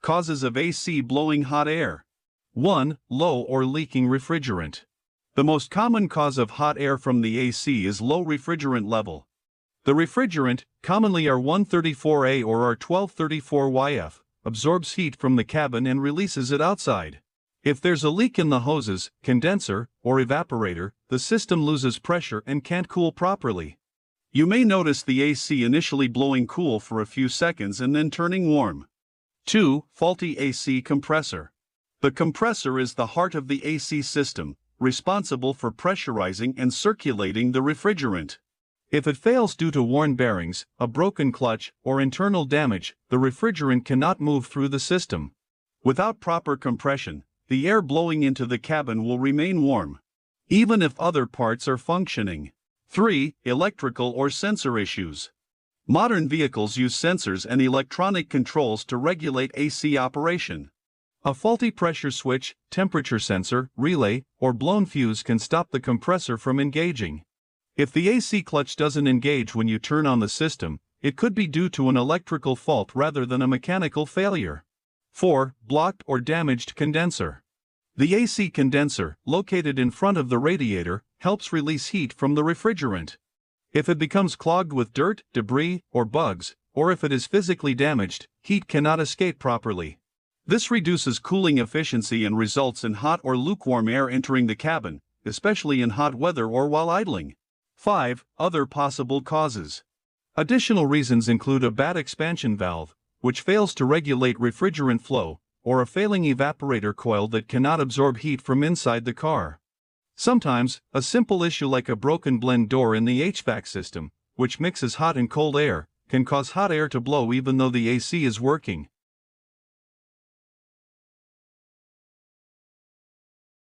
Causes of AC blowing hot air. 1. Low or leaking refrigerant. The most common cause of hot air from the AC is low refrigerant level. The refrigerant, commonly R134A or R1234YF, absorbs heat from the cabin and releases it outside. If there's a leak in the hoses, condenser, or evaporator, the system loses pressure and can't cool properly. You may notice the AC initially blowing cool for a few seconds and then turning warm. 2. Faulty AC compressor. The compressor is the heart of the AC system, responsible for pressurizing and circulating the refrigerant. If it fails due to worn bearings, a broken clutch, or internal damage, the refrigerant cannot move through the system. Without proper compression, the air blowing into the cabin will remain warm, even if other parts are functioning. 3. Electrical or sensor issues. Modern vehicles use sensors and electronic controls to regulate AC operation. A faulty pressure switch, temperature sensor, relay, or blown fuse can stop the compressor from engaging. If the AC clutch doesn't engage when you turn on the system, it could be due to an electrical fault rather than a mechanical failure. 4. Blocked or damaged condenser. The AC condenser, located in front of the radiator, helps release heat from the refrigerant. If it becomes clogged with dirt, debris, or bugs, or if it is physically damaged, heat cannot escape properly. This reduces cooling efficiency and results in hot or lukewarm air entering the cabin, especially in hot weather or while idling. 5. Other possible causes. Additional reasons include a bad expansion valve, which fails to regulate refrigerant flow, or a failing evaporator coil that cannot absorb heat from inside the car. Sometimes, a simple issue like a broken blend door in the HVAC system, which mixes hot and cold air, can cause hot air to blow even though the AC is working.